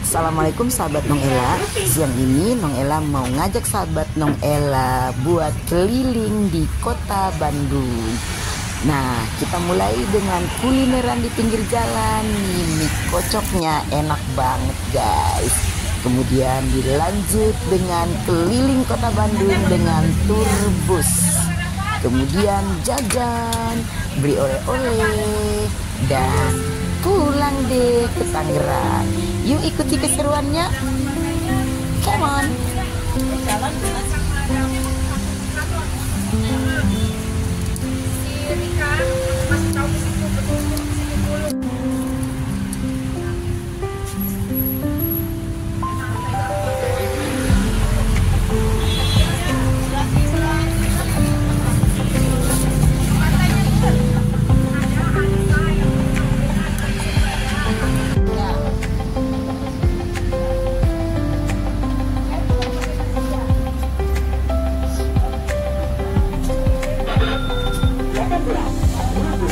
Assalamualaikum sahabat Nong Ella. Siang ini Nong Ella mau ngajak sahabat Nong Ella buat keliling di kota Bandung. Nah, kita mulai dengan kulineran di pinggir jalan. Ini kocoknya enak banget guys. Kemudian dilanjut dengan keliling kota Bandung dengan tur bus. Kemudian jajan, beli oleh-oleh, dan pulang deh ke Tangerang. Yuk ikuti keseruannya. Come on.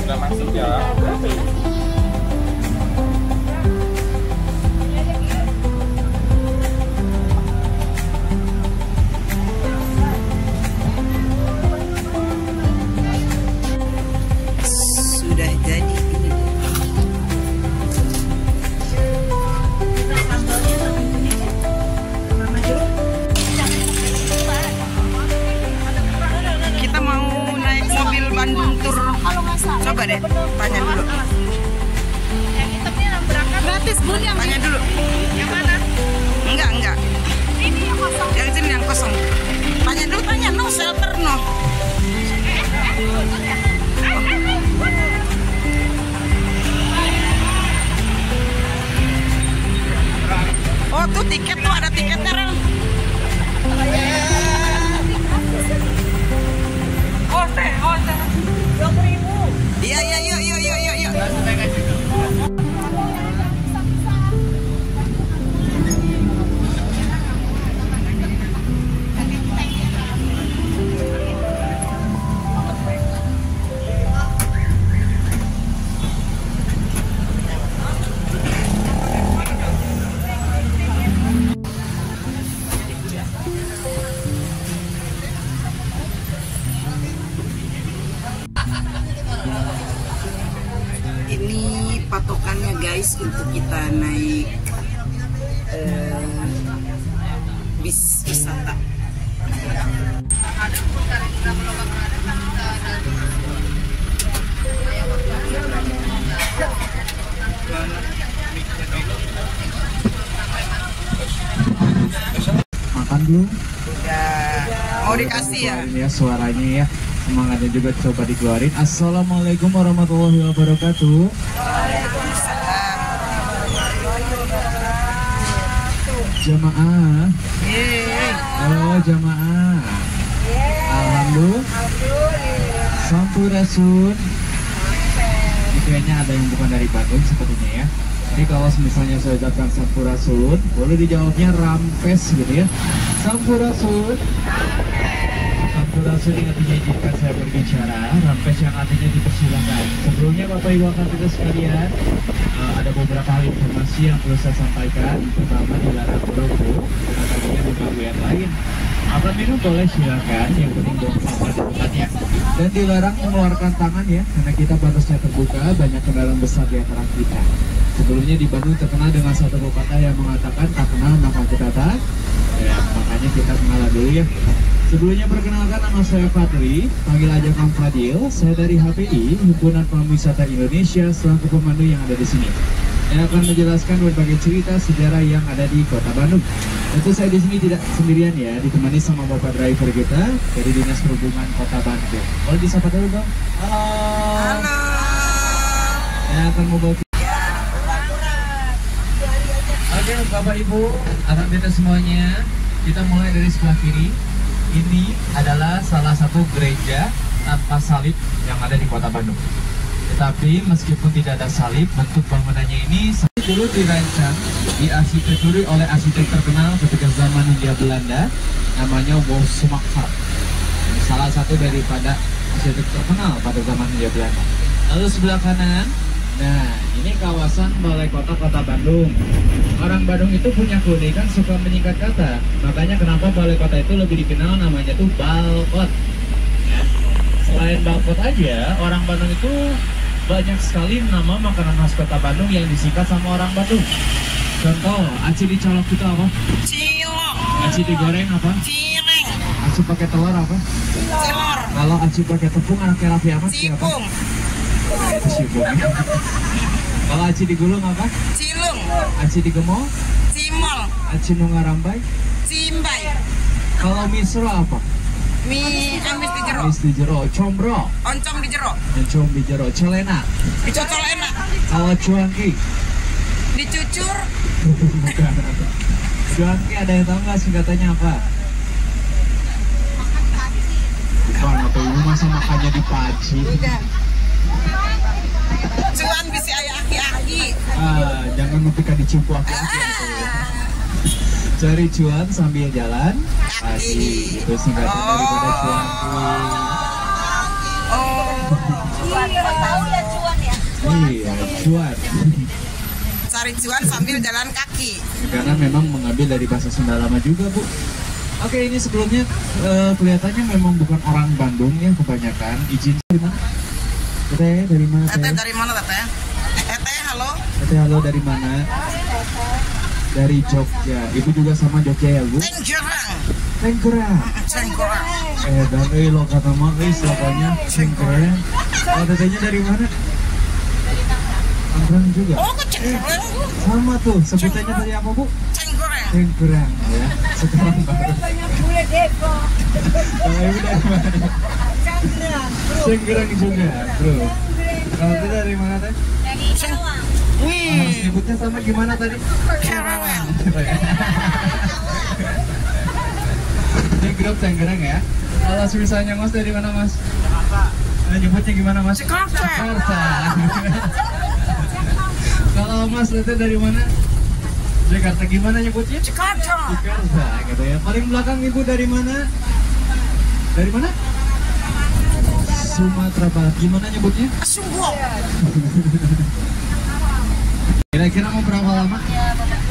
Udah masuk ya. Sudah jadi ini. Kita mau naik mobil Bandung Tour. Coba deh, tanya dulu. Yang hitamnya berangkat gratis bun yang Tanya dulu. yang mana? Enggak. Ini yang kosong. Yang sini yang kosong. Tanya dulu, tanya no shelter no. Oh tuh tiket tuh ada tiketnya Rel. Oh teh. 20.000. Iya yuk. Ini patokannya guys untuk kita naik bis wisata. Makan belum? Mau dikasih ya? Ini ya suaranya ya, semangatnya juga coba dikeluarin. Assalamualaikum warahmatullahi wabarakatuh. Jamaah. Oh jamaah. Alhamdulillah. Sampurasun. Ini kayaknya ada yang bukan dari Bandung sepertinya ya. Jadi kalau misalnya saya ucapkan Sampurasun, boleh dijawabnya Rampes gitu ya. Sampurasun. Sampurasun yang artinya izinkan saya berbicara, Rampes yang artinya dipersilakan. Sebelumnya Bapak Ibu kita sekalian, ada beberapa hal informasi yang perlu saya sampaikan. Pertama, dilarang merokok, karena tadinya mengganggu yang lain. Makan minum boleh silakan, yang penting buang sampah di tempatnya. Dan dilarang mengeluarkan tangan ya, karena kita batasnya terbuka, banyak kendaraan besar di antara kita. Sebelumnya di Bandung terkenal dengan satu pepatah yang mengatakan tak kenal maka kita tak. Ya, makanya kita kenalan dulu ya. Sebelumnya perkenalkan, nama saya Fadli, panggil aja Kang Fadil. Saya dari HPI, Himpunan Pariwisata Indonesia, selaku pemandu yang ada di sini. Yang akan menjelaskan berbagai cerita sejarah yang ada di Kota Bandung. Tentu saya di sini tidak sendirian ya, ditemani sama Bapak driver kita dari Dinas Perhubungan Kota Bandung. Boleh disapa dulu dong. Halo. Yang akan membawa. Oke, Bapak Ibu, akan kita semuanya, kita mulai dari sebelah kiri. Ini adalah salah satu gereja tanpa salib yang ada di Kota Bandung. Tetapi meskipun tidak ada salib, bentuk bangunannya ini dulu dirancang, diarsitектuri oleh arsitek terkenal ketika zaman Hindia Belanda, namanya Wolf Smakar. Salah satu daripada arsitek terkenal pada zaman Hindia Belanda. Lalu sebelah kanan Nah, ini kawasan Balai Kota Kota Bandung. Orang Bandung itu punya keunikan suka menyingkat kata. Makanya kenapa Balai Kota itu lebih dikenal namanya tuh Balkot. Ya. Selain Balkot aja, orang Bandung itu banyak sekali nama makanan khas Kota Bandung yang disingkat sama orang Bandung. Contoh, aci dicolok itu apa? Cilok. Aci digoreng apa? Cireng. Aci pakai telur apa? Cilor. Kalau aci pakai tepung anaknya Raffi apa? Cipung. Itu sipung. Kalau aci digulung apa? Cilung. Aci digemol? Cimol. Aci nungarambai? Cimbay. Kalau misro apa? Mie amis di jero. Amis di jero. Combro? Oncom di jero. Encom di jero. Celena? Dicocol enak. Kalau cuangki? Dicucur. Bukan. Cuangki ada yang tahu nggak singkatannya apa? Bukan, atau ibu masa makannya di paci? Cuan bisi ayah aki-aki. Jangan mempikan dicipu aki-aki. Cari cuan sambil jalan kaki. Itu singkatan daripada cuanki. Tahu ya cuan ya. Iya, cuan. Cari cuan sambil jalan kaki. Karena memang mengambil dari bahasa Sunda lama juga, Bu. Oke, ini sebelumnya kelihatannya memang bukan orang Bandung ya kebanyakan. Izin dari mana? Teteh dari mana? Teteh dari mana teteh? Teteh halo. Teteh halo dari mana? Dari Jogja. Ibu juga sama Jogja ya, Bu? Cenggerang. Cengkerang. Cenggerang. Dan lo kata Maris lokalnya Cengkerang. Kalau tetehnya dari mana? Cengkerang juga. Oh, ke Cenggerang Bu. Sama tuh, sebutannya dari apa, Bu? Cenggerang. Cengkerang ya. Sekarang baru. Kalau ibu dari mana? Cenggerang juga, bro. Kalau itu dari mana teh? Harus nyebutnya sama gimana tadi? Karawang. Ini grup Cenggerang ya. Kalau misalnya Mas dari mana Mas? Jakarta. Nah, nyebutnya gimana Mas? Jakarta. Kalau Mas itu dari mana? Jakarta, gimana nyebutnya? Jakarta. Jakarta gitu ya. Paling belakang ibu dari mana? Dari mana? Sumatera Barat. Gimana nyebutnya? Sumbo. Kira-kira mau berapa lama?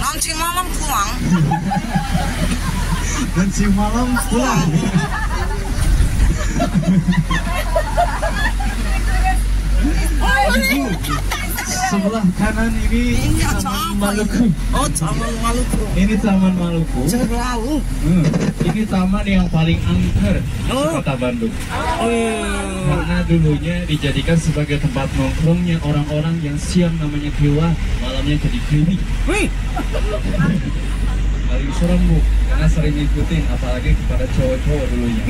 Nanti malam pulang. Dan si malam pulang. Ibu, sebelah kanan ini Taman Maluku. Oh, Taman Maluku. Ini Taman Maluku. Selalu. Ini taman yang paling angker di Kota Bandung. Karena dulunya dijadikan sebagai tempat nongkrongnya orang-orang yang siang namanya dewa, malamnya jadi krimi. Paling serem, Bu, karena sering ngikutin, apalagi kepada cowok-cowok dulunya.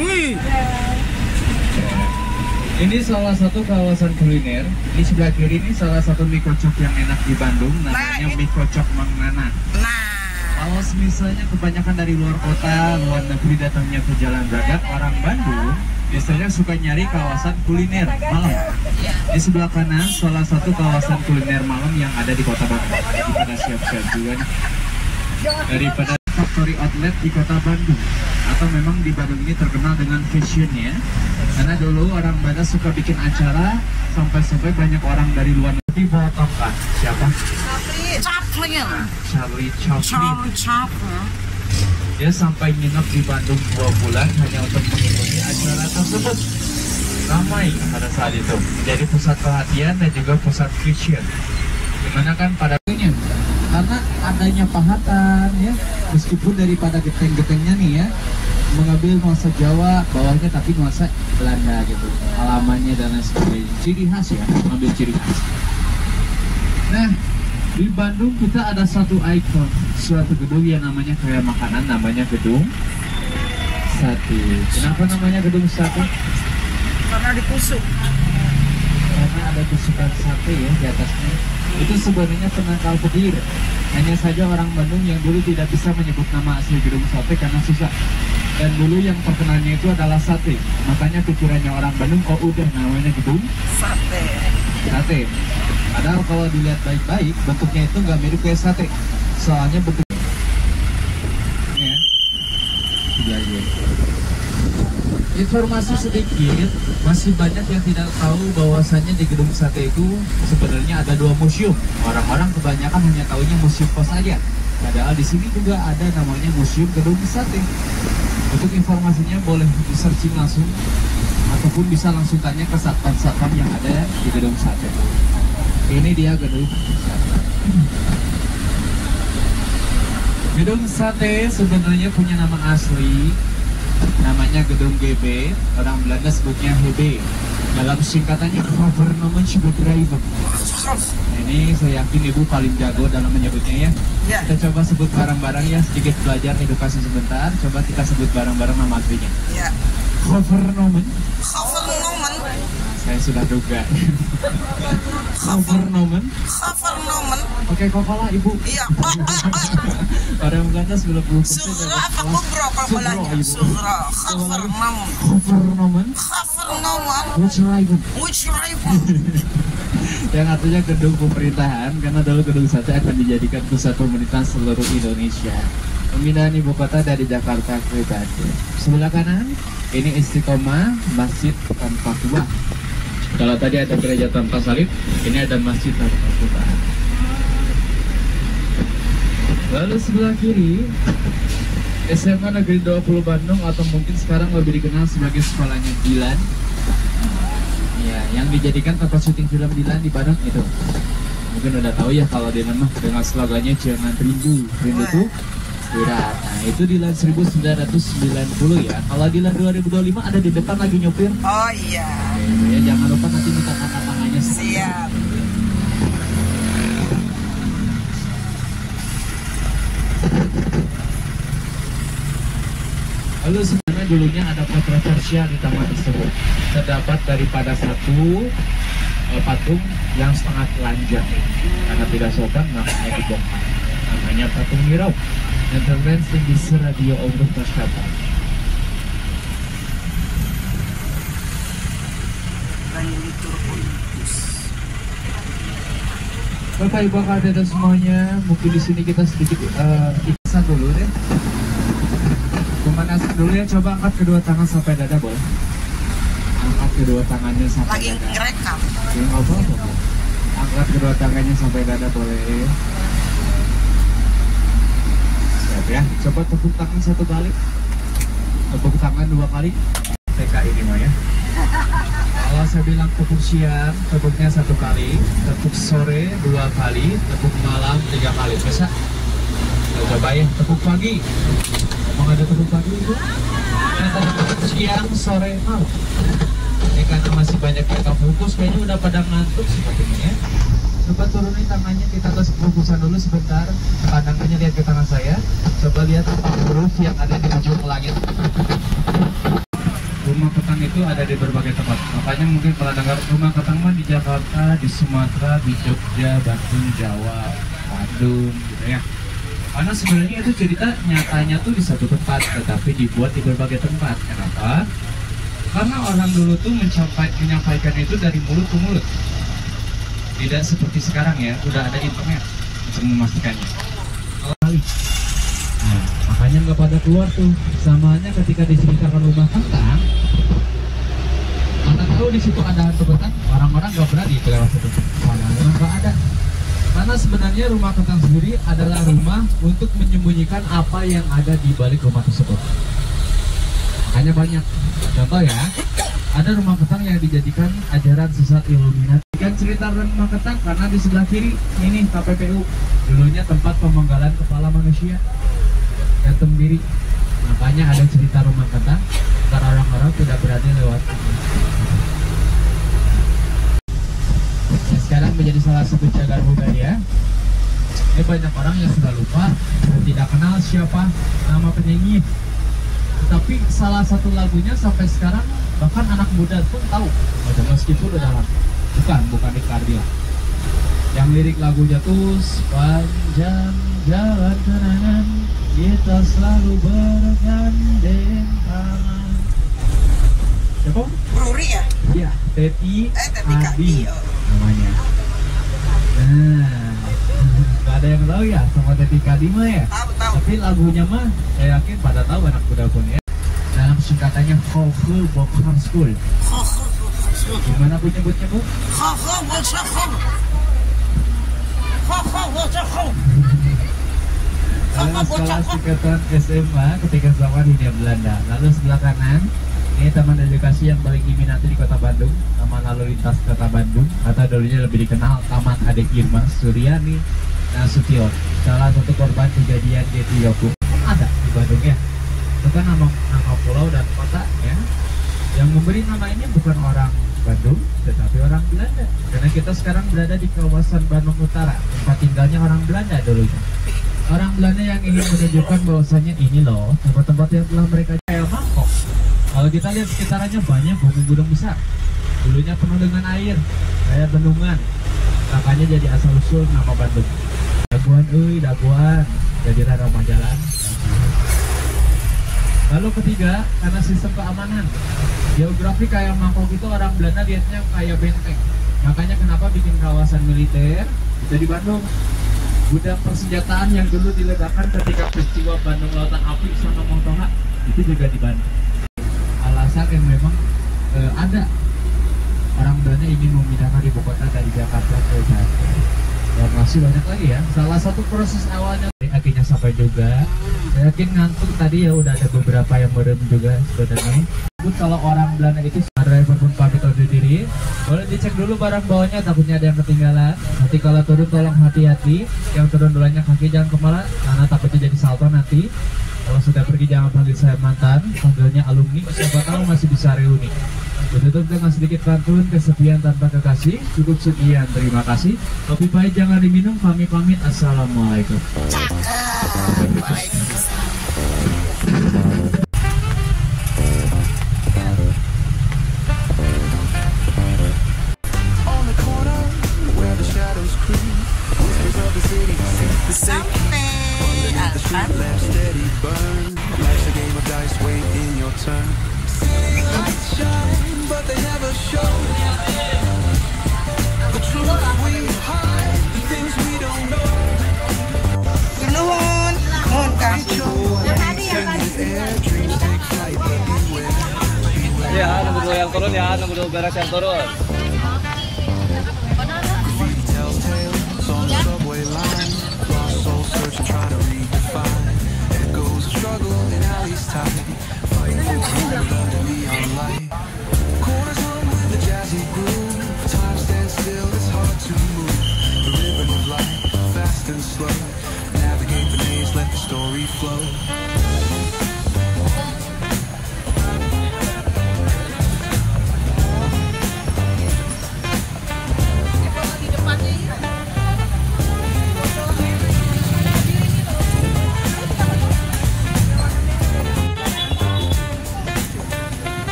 Ini salah satu kawasan kuliner. Di sebelah kiri ini salah satu mie kocok yang enak di Bandung, namanya mie kocok Mang Nana. Kalau misalnya kebanyakan dari luar kota, luar negeri datangnya ke Jalan Braga, orang Bandung biasanya suka nyari kawasan kuliner malam. Di sebelah kanan salah satu kawasan kuliner malam yang ada di Kota Bandung. Jadi pada siap-siap juga nih. Daripada factory outlet di Kota Bandung, atau memang di Bandung ini terkenal dengan fashionnya. Karena dulu orang Bandung suka bikin acara sampai banyak orang dari luar negeri bawa tongkat. Siapa? Chaplin. Charlie Chaplin. Chaplin. Dia sampai nginep di Bandung 2 bulan hanya untuk mengikuti acara tersebut. Ramai pada saat itu. Jadi pusat perhatian dan juga pusat fashion. Dimana kan pada dunia, karena adanya pahatan ya, meskipun daripada geteng-getengnya nih ya, mengambil nuansa Jawa bawahnya tapi nuansa Belanda gitu, halamannya dan lain sebagainya, ciri khas ya, mengambil ciri khas. Nah, di Bandung kita ada satu ikon, suatu gedung yang namanya kaya makanan, namanya Gedung Sate. Kenapa namanya Gedung Sate? Karena ditusuk. Karena ada tusukan sate ya di atasnya. Itu sebenarnya penangkal petir. Hanya saja orang Bandung yang dulu tidak bisa menyebut nama asli Gedung Sate karena susah. Dan dulu yang terkenalnya itu adalah sate. Makanya pikirannya orang Bandung, oh udah namanya Gedung Sate. Padahal kalau dilihat baik-baik, bentuknya itu nggak mirip kayak sate. Soalnya bentuknya ya, itu informasi sedikit, masih banyak yang tidak tahu bahwasannya di Gedung Sate itu sebenarnya ada 2 museum. Orang-orang kebanyakan hanya tahunya museum pos saja. Padahal di sini juga ada namanya Museum Gedung Sate. Untuk informasinya boleh di searching langsung ataupun bisa langsung tanya ke satpam-satpam yang ada di Gedung Sate. Ini dia Gedung Sate. Gedung Sate sebenarnya punya nama asli, namanya Gedung GB, orang Belanda sebutnya HB. Dalam singkatannya Government Bedrijven. Nah, ini saya yakin ibu paling jago dalam menyebutnya ya. Kita coba sebut barang-barang ya, sedikit belajar edukasi sebentar. Coba kita sebut barang-barang nama aslinya. Ya. Government. Government. Saya sudah duga. Government. Government. Oke, kokola ibu. Iya. Orang Belanda 90%. Sugra apa kubro kokolanya? Sugra. Government. Government. Government. Which rival? Yang artinya gedung pemerintahan, karena dulu Gedung Sate akan dijadikan pusat pemerintahan seluruh Indonesia. Pemindahan ibu kota dari Jakarta ke Bandung. Sebelah kanan ini Istiqomah Masjid Tanpa Kubah. Kalau tadi ada gereja tanpa salib, ini ada masjid tanpa kubah. Lalu sebelah kiri SMA Negeri 20 Bandung, atau mungkin sekarang lebih dikenal sebagai sekolahnya Dilan. Ya, yang dijadikan tempat syuting film Dilan di Bandung itu. Mungkin udah tahu ya kalau Dilan mah dengan slogannya jangan rindu, rindu tuh berat. Nah, itu Dilan 1990 ya. Kalau Dilan 2025 ada di depan lagi nyopir. Oh iya. Ya, jangan lupa nanti minta tangannya. Siap. Lalu sebenarnya dulunya ada kontroversial di taman tersebut. Terdapat daripada satu patung yang setengah telanjang. Karena tidak sopan makanya dibongkar. Namanya patung Mirau. Intervensi di Radio Obruk Maskapai. Bapak Ibu kakak semuanya, mungkin di sini kita sedikit iksan dulu deh. Pemanasan dulu ya, coba angkat kedua tangan sampai dada boleh. Angkat kedua tangannya sampai Lagi dada. ngerekam. Yang apa? Angkat kedua tangannya sampai dada boleh. Siap ya. Coba tepuk tangan 1 kali. Tepuk tangan 2 kali. TK ini mah ya. Kalau saya bilang tepuk siang, tepuknya 1 kali. Tepuk sore 2 kali. Tepuk malam 3 kali. Bisa? Coba ya. Tepuk pagi. Emang ada tepuk pagi itu? Siang, sore, malam. Ini karena masih banyak yang fokus, kayaknya udah pada ngantuk sepertinya ya. Coba turunin tangannya, kita tes fokusan dulu sebentar. Pandangannya lihat ke tangan saya. Coba lihat huruf yang ada di ujung langit. Rumah Ketang itu ada di berbagai tempat. Makanya mungkin kalau dengar Rumah Ketang mah di Jakarta, di Sumatera, di Jogja, Bandung, Jawa, Bandung gitu ya. Karena sebenarnya itu cerita nyatanya tuh di satu tempat, tetapi dibuat di berbagai tempat. Kenapa? Karena orang dulu tuh menyampaikan itu dari mulut ke mulut. Tidak seperti sekarang ya, udah ada internet untuk memastikannya. Nah, makanya nggak pada keluar tuh. Samanya ketika diceritakan Rumah Ketang, mana tahu di situ ada hantu betang, orang-orang nggak berani lewat situ. Mana nggak ada. Karena sebenarnya Rumah Ketang sendiri adalah rumah untuk menyembunyikan apa yang ada di balik rumah tersebut. Makanya banyak. Contoh ya, ada Rumah Ketang yang dijadikan ajaran sesat Illuminati. Kan cerita Rumah Ketang karena di sebelah kiri ini KPPU. Dulunya tempat pemenggalan kepala manusia. Gantung diri. Makanya ada cerita Rumah Ketang karena orang-orang tidak berani lewat. Sekarang menjadi salah satu cagar budaya. Ini banyak orang yang sudah lupa dan tidak kenal siapa nama penyanyi. Tetapi salah satu lagunya sampai sekarang bahkan anak muda pun tahu. Meskipun udah lama. Bukan Ricardi lah. Yang lirik lagunya tuh sepanjang jalan kenangan kita selalu bergandeng tangan. Siapa? Bruri ya? Iya, Teti Adi namanya. Nah, nggak ada yang tahu ya sama Teti Adi mah ya. Tahu. Tapi lagunya mah saya yakin pada tahu anak muda pun ya. Nah, dalam singkatannya Hoge Bokham School. Gimana Bu nyebutnya Bu? Dalam sekolah singkatan SMA ketika zaman Hindia Belanda. Lalu sebelah kanan ini taman edukasi yang paling diminati di Kota Bandung, Taman Lalu Lintas Kota Bandung, atau dulunya lebih dikenal Taman Adik Irma Suryani Nasution, salah satu korban kejadian G30. Ada di Bandung ya. Itu kan nama pulau dan kota ya. Yang memberi nama ini bukan orang Bandung, tetapi orang Belanda. Karena kita sekarang berada di kawasan Bandung Utara, tempat tinggalnya orang Belanda dulunya. Orang Belanda yang ingin menunjukkan bahwasanya ini loh tempat-tempat yang telah mereka kayak mangkok. Kalau kita lihat sekitarannya banyak gunung-gunung besar. Dulunya penuh dengan air, kayak bendungan. Makanya jadi asal usul nama Bandung. Daguan, daguan, jadi ramah jalan. Lalu ketiga, karena sistem keamanan. Geografi kayak mangkok itu orang Belanda lihatnya kayak benteng. Makanya kenapa bikin kawasan militer itu di Bandung. Gudang persenjataan yang dulu diledakkan ketika peristiwa Bandung Lautan Api sama Montoha itu juga di Bandung. Alasan yang memang ada orang Belanda ingin memindahkan ibu kota dari Jakarta ke Jakarta. Dan masih banyak lagi ya. Salah satu proses awalnya akhirnya sampai juga. Saya yakin ngantuk tadi ya, udah ada beberapa yang merem juga sebenarnya. Kalau orang Belanda itu driver pun pamit undur diri. Boleh dicek dulu barang bawahnya, takutnya ada yang ketinggalan. Nanti kalau turun tolong hati-hati. Yang turun dulunya kaki jangan kepala, karena takutnya jadi salto nanti. Kalau sudah pergi jangan panggil saya mantan, panggilnya alumni. Siapa tahu masih bisa reuni. Betutup dengan sedikit pantun, kesepian tanpa kekasih. Cukup sekian, terima kasih. Kopi pahit jangan diminum, kami pamit. Assalamualaikum. Ya, nunggu dulu yang turun ya, nunggu dulu beres yang turun.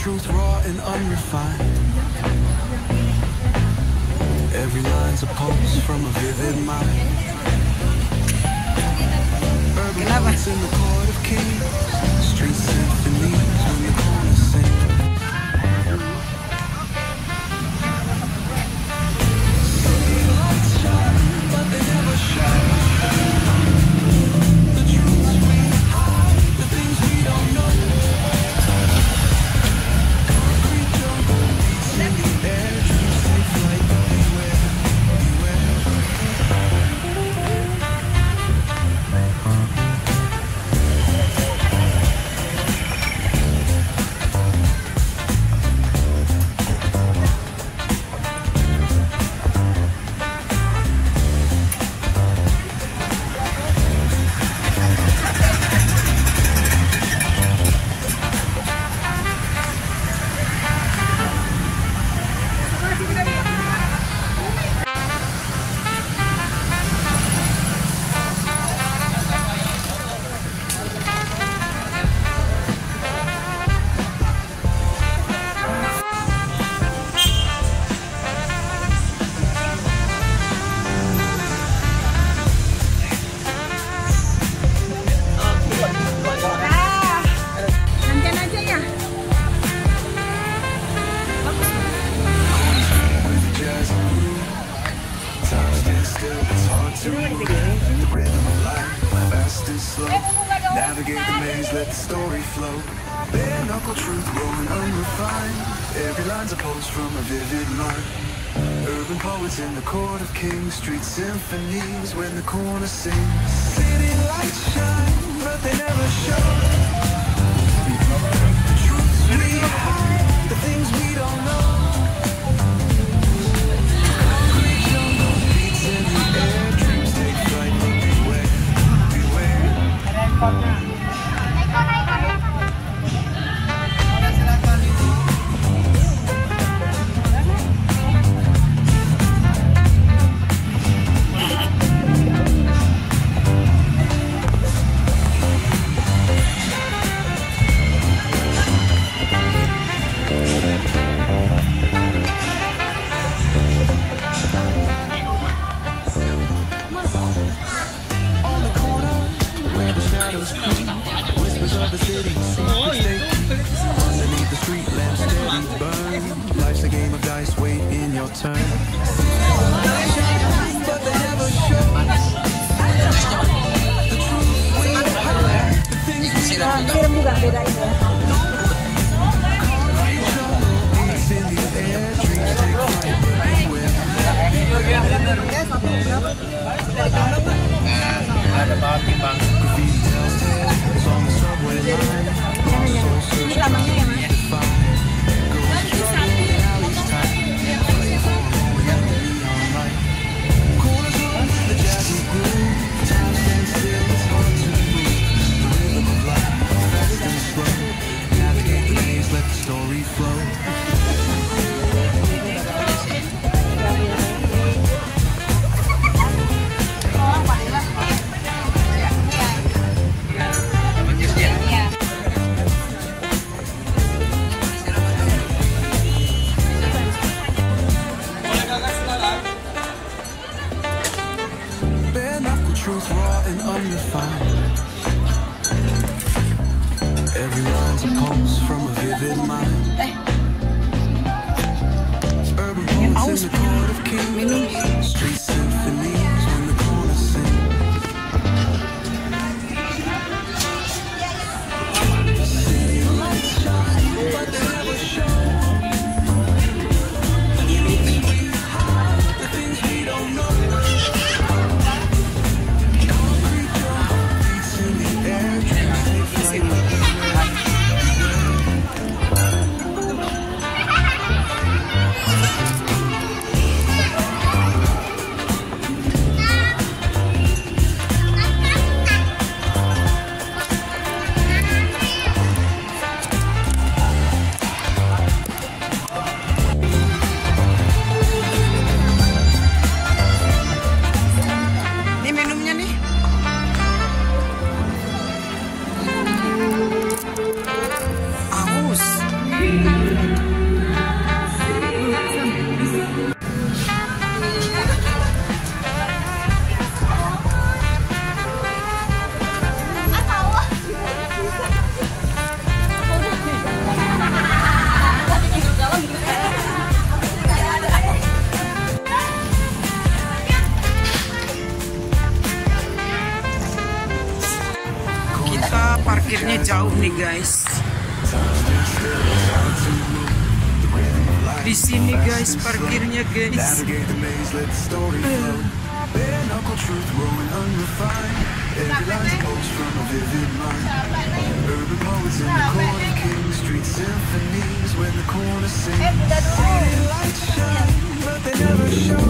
Truth raw and unrefined. Every line's a pulse from a vivid mind. Urban lights in the court of kings. Street symphonies when the corners sing. City lights shine, but they never shine. The truths we hide, the things we don't know. Still, it's hard to read the rhythm of life, fast and slow. Navigate the maze, let the story flow. Bare knuckle truth, growing unrefined. Every line's a pose from a vivid mind. Urban poets in the court of kings. Street symphonies when the corner sings. City lights shine, but they never show. The truths we hide, the things we don't know. Concrete jungle beats in the air. Dreams take flight, but beware, beware. Whispers of the city, secrets they keep. Underneath the street lamps steady burn. Life's a game of dice, wait in your turn. But they never show. The truth we hide, the things we don't know. It's in the air, dreams take flight, but beware. Graffiti tells tales on the subway line. Soul search to find. Girls struggle, alleys tight. Reality online. Corners on the jazzy groove. Time stands still, it's hard to move. The rhythm of life, fast and slow. Navigate the maze, let the story flow. Truth raw and unrefined. Every line's a pulse from a vivid mind. Urban poets in the court of kings. Street symphonies when the corner sing. City lights shine, but they never show.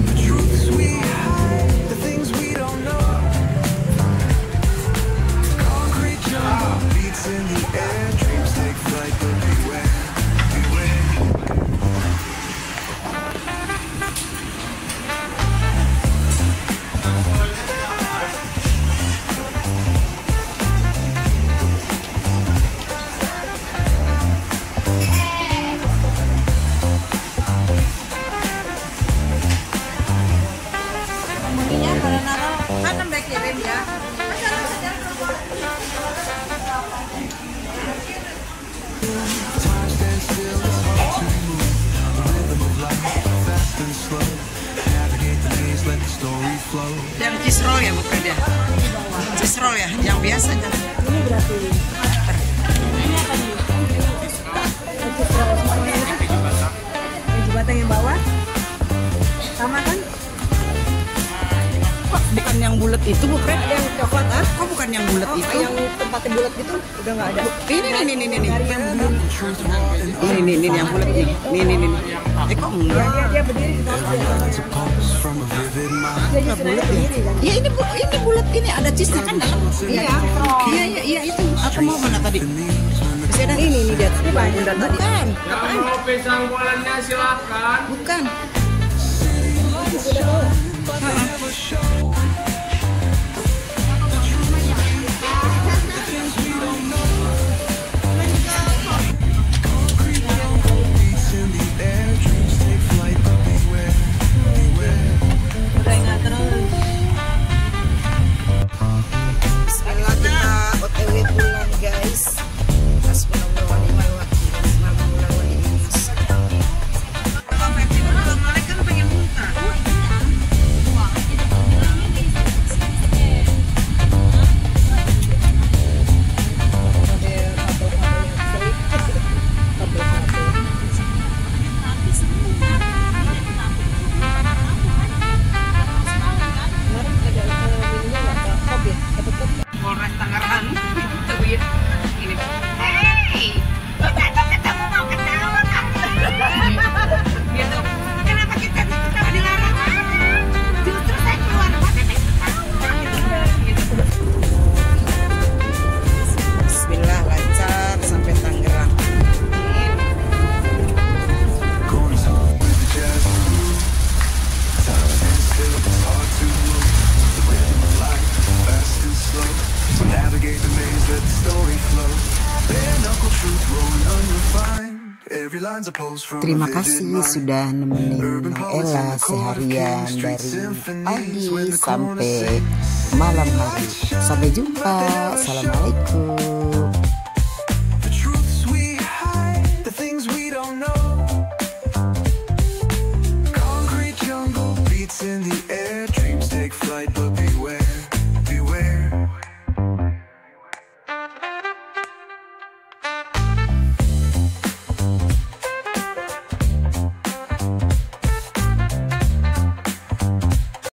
The truths we hide, the things we don't know. Parkirnya jauh nih guys. Di sini guys parkirnya guys. In the air, dreams take flight, but beware, beware. Kemudian kalau naruh kan nambah kirim ya. Yang kisro ya bukan dia. cheese roll ya, yang biasa kan. Ini berapa ini? Ini apa nih? Keju batang yang bawah sama kan? Kok bukan yang bulat itu, Bu Kret? Ada yang coklat ah? Kok bukan yang bulat itu? Yang tempatnya bulat gitu udah nggak ada. Ini nih. Dari yang belum. Ini yang bulat nih. Nih. Kok enggak? Dia berdiri di bawah. Dia justru dia berdiri kan? Ya ini bulat ini ada cheese-nya kan dalam. Iya itu. Aku mau mana tadi? Masih ada Ini dia. Ini banyak tadi. Bukan. Mau pisang gorengnya silakan. Bukan. Bismillah, kita OTW pulang guys. Polres Tangerang. Ini. Hey, kita ketemu mau ketawa kan? Gitu. Kenapa kita dilarang? Justru saya keluar gitu. Bismillah, lancar sampai Tangerang. Navigate the maze, let the story flow. Bare knuckle truth rolling unrefined. Every line's a pose from Terima a vivid kasih mind. sudah nemenin Ella seharian dari pagi sampai malam hari. Sampai jumpa. Assalamualaikum. The truths we hide, the things we don't know. Concrete jungle beats in the air.